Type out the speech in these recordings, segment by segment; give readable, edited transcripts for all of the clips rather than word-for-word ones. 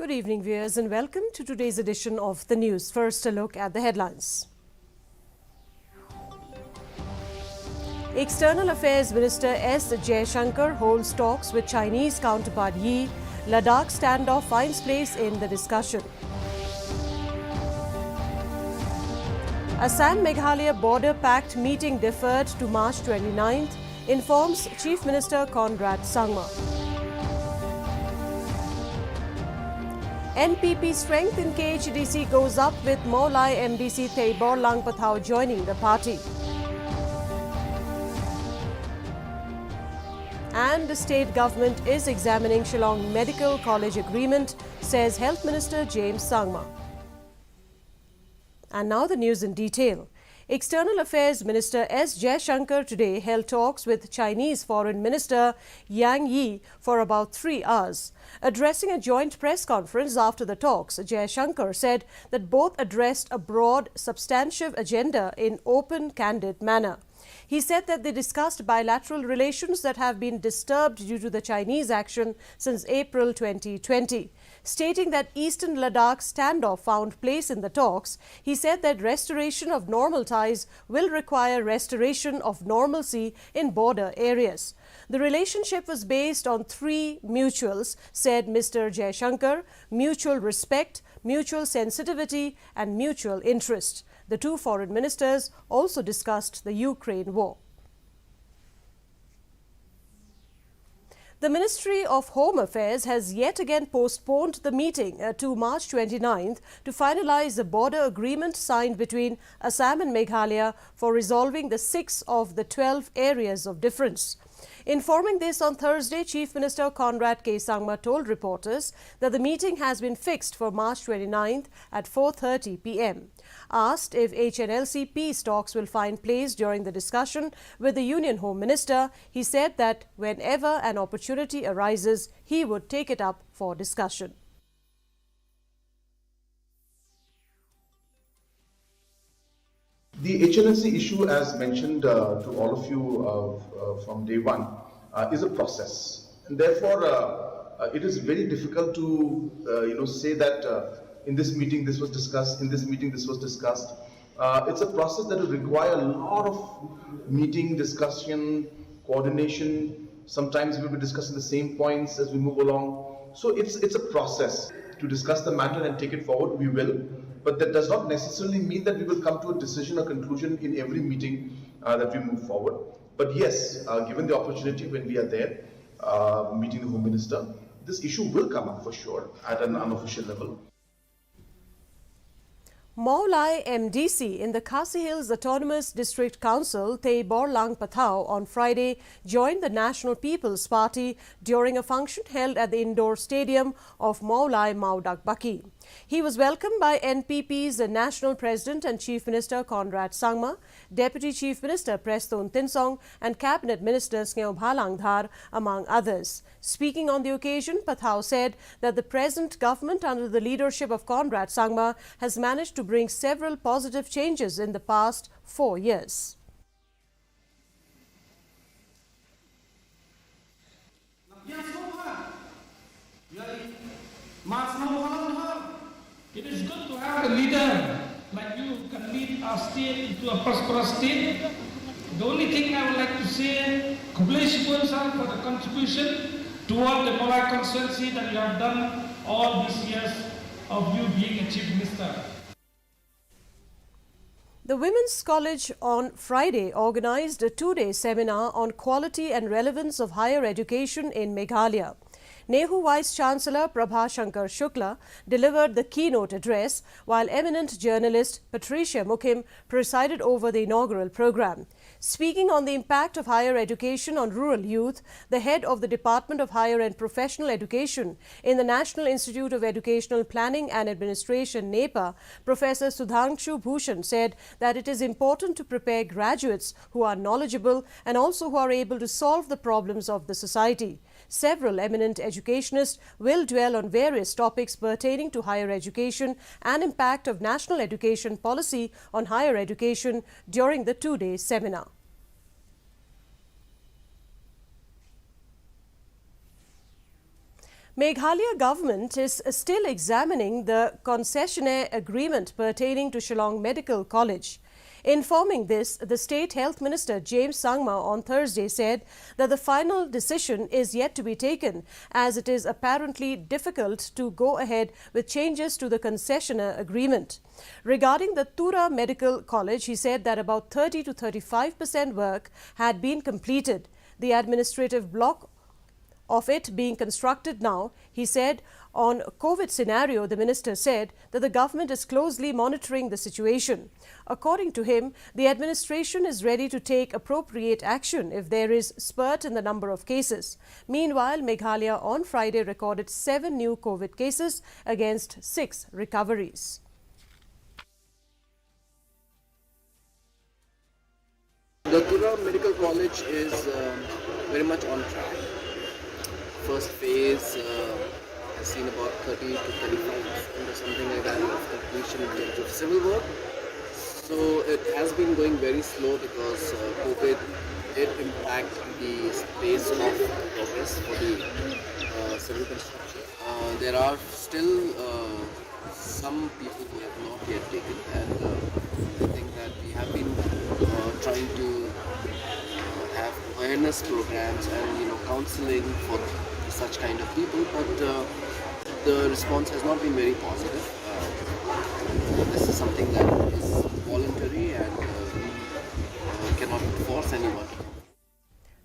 Good evening, viewers, and welcome to today's edition of the news. First, a look at the headlines. External Affairs Minister S. Jaishankar holds talks with Chinese counterpart Yi. Ladakh standoff finds place in the discussion. Assam-Meghalaya border pact meeting deferred to March 29th, informs Chief Minister Conrad Sangma. NPP strength in KHDC goes up with Maulai MDC Theibor Langpathau joining the party. And the state government is examining Shillong Medical College agreement, says Health Minister James Sangma. And now the news in detail. External Affairs Minister S. Jaishankar today held talks with Chinese Foreign Minister Yang Yi for about 3 hours. Addressing a joint press conference after the talks, Jaishankar said that both addressed a broad, substantive agenda in open, candid manner. He said that they discussed bilateral relations that have been disturbed due to the Chinese action since April 2020. Stating that Eastern Ladakh standoff found place in the talks, he said that restoration of normal ties will require restoration of normalcy in border areas. The relationship was based on 3 mutuals, said Mr. Jaishankar: mutual respect, mutual sensitivity and mutual interest. The two foreign ministers also discussed the Ukraine war. The Ministry of Home Affairs has yet again postponed the meeting to March 29th to finalize the border agreement signed between Assam and Meghalaya for resolving the 6 of the 12 areas of difference. Informing this on Thursday, Chief Minister Conrad K. Sangma told reporters that the meeting has been fixed for March 29th at 4:30 p.m. Asked if HNLC peace talks will find place during the discussion with the Union Home Minister, he said that whenever an opportunity arises, he would take it up for discussion. The HNLC issue, as mentioned to all of you from day one, is a process, and therefore it is very difficult to say that in this meeting this was discussed, in this meeting this was discussed. It's a process that will require a lot of meeting, discussion, coordination. Sometimes we'll be discussing the same points as we move along. So it's a process. To discuss the matter and take it forward, we will. But that does not necessarily mean that we will come to a decision or conclusion in every meeting that we move forward. But yes, given the opportunity when we are there, meeting the Home Minister, this issue will come up for sure at an unofficial level. Maulai MDC in the Khasi Hills Autonomous District Council, Theibor Langpathau, on Friday joined the National People's Party during a function held at the indoor stadium of Maulai Maudakbaki. He was welcomed by NPP's National President and Chief Minister Conrad Sangma, Deputy Chief Minister Preston Tinsong and Cabinet Minister Sneo Bhalangdhar, among others. Speaking on the occasion, Pathau said that the present government under the leadership of Conrad Sangma has managed to bring several positive changes in the past 4 years. It is good to have a leader like you who can lead our state into a prosperous state. The only thing I would like to say, congratulations for the contribution toward the Maulai constituency that you have done all these years of you being a Chief Minister. The Women's College on Friday organized a 2-day seminar on quality and relevance of higher education in Meghalaya. Nehu Vice-Chancellor Prabha Shankar Shukla delivered the keynote address, while eminent journalist Patricia Mukim presided over the inaugural program. Speaking on the impact of higher education on rural youth, the head of the Department of Higher and Professional Education in the National Institute of Educational Planning and Administration, NEPA, Professor Sudhanshu Bhushan said that it is important to prepare graduates who are knowledgeable and also who are able to solve the problems of the society. Several eminent educationists will dwell on various topics pertaining to higher education and impact of national education policy on higher education during the 2-day seminar. Meghalaya government is still examining the concessionaire agreement pertaining to Shillong Medical College. Informing this, the State Health Minister James Sangma on Thursday said that the final decision is yet to be taken, as it is apparently difficult to go ahead with changes to the concessionaire agreement. Regarding the Tura Medical College, he said that about 30 to 35% work had been completed. The administrative block of it being constructed now, he said. On COVID scenario, the minister said that the government is closely monitoring the situation. According to him, the administration is ready to take appropriate action if there is spurt in the number of cases. Meanwhile, Meghalaya on Friday recorded 7 new COVID cases against 6 recoveries. The Tura Medical College is very much on track. First phase has seen about 30 to 35% or something like that of completion in terms of civil work. So it has been going very slow because COVID did impact the pace of progress for the civil construction. There are still some people who have not yet taken, and I think that we have been trying to have awareness programs and counseling for such kind of people, but the response has not been very positive. This is something that is voluntary, and we cannot force anyone to come.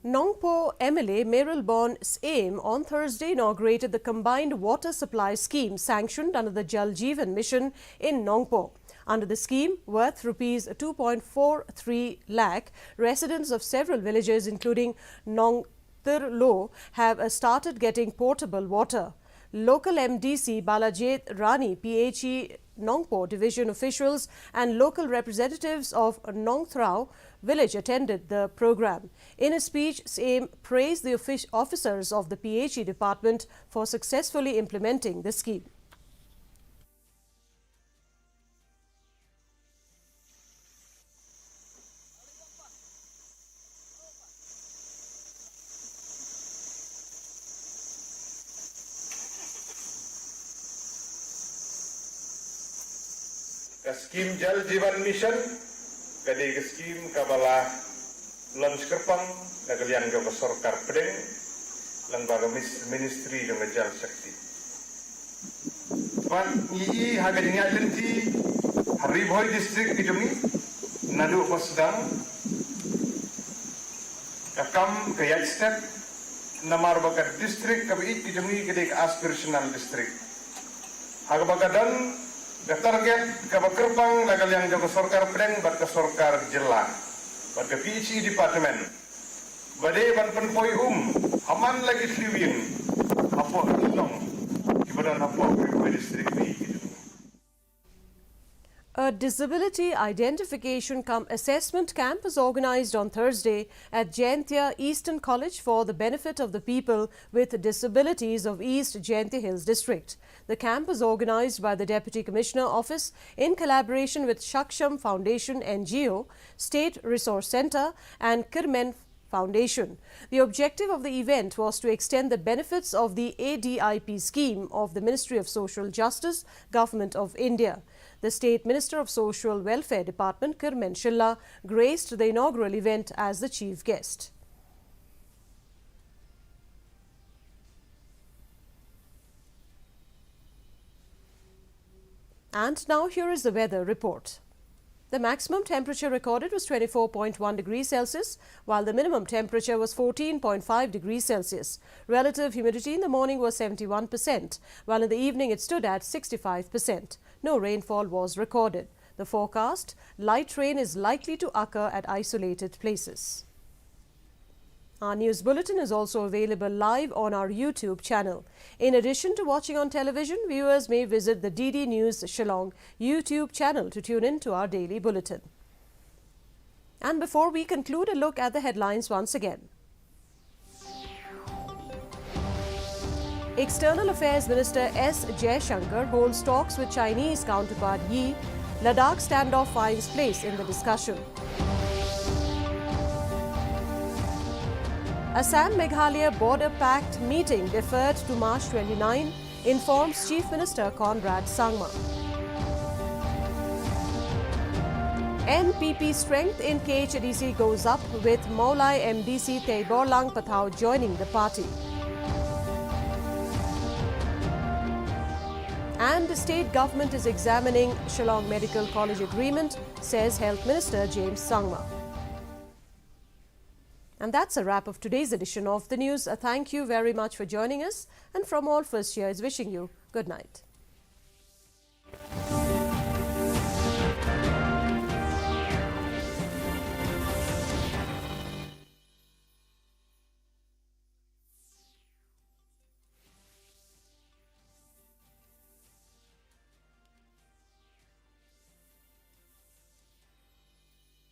Nongpo MLA Meryl Bon's aim on Thursday inaugurated the combined water supply scheme sanctioned under the Jal Jeevan mission in Nongpo. Under the scheme, worth Rs 2.43 lakh, residents of several villages including Nongtirlo have started getting potable water. Local MDC Balajit Rani, PHE Nongpo division officials and local representatives of Nongthrao village attended the program. In a speech, SAME praised the officers of the PHE department for successfully implementing the scheme. Skim Jal Jeevan Mission, kadi skim kabalah launch kerpang, nagalian ke Sorkar Pedeng, lembaga ministry dengan Jal Shakti. Pan ii hagadinya lenti hari boy district kijumi, nadu Masdang, kakam ke Yat Step, namar bakat district kabi kijumi kadi aspirational district. Hagabagadan the target kabakerpang lagal yang jago Sorkar Pedeng bat ke Sorkar Jelang bat ke PHE department bade ban penpoi haman lagi sliwin apo Shillong ibadan apo district ni. A disability identification assessment camp was organized on Thursday at Jaintia Eastern College for the benefit of the people with disabilities of East Jaintia Hills District. The camp was organized by the Deputy Commissioner Office in collaboration with Shaksham Foundation NGO, State Resource Centre and Kirmen Foundation. The objective of the event was to extend the benefits of the ADIP scheme of the Ministry of Social Justice, Government of India. The State Minister of Social Welfare Department, Kirmen Shilla, graced the inaugural event as the chief guest. And now here is the weather report. The maximum temperature recorded was 24.1 degrees Celsius, while the minimum temperature was 14.5 degrees Celsius. Relative humidity in the morning was 71%, while in the evening it stood at 65%. No rainfall was recorded. The forecast: light rain is likely to occur at isolated places. Our news bulletin is also available live on our YouTube channel. In addition to watching on television, viewers may visit the DD News Shillong YouTube channel to tune in to our daily bulletin. And before we conclude, a look at the headlines once again. External Affairs Minister S. Jaishankar holds talks with Chinese counterpart Yi. Ladakh standoff finds place in the discussion. Assam-Meghalaya Border Pact meeting deferred to March 29, informs Chief Minister Conrad Sangma. NPP strength in KHDC goes up with Maulai MDC Teiborlang Pathau joining the party. And the state government is examining Shillong Medical College agreement, says Health Minister James Sangma. And that's a wrap of today's edition of the news. Thank you very much for joining us. And from all First Years, wishing you good night.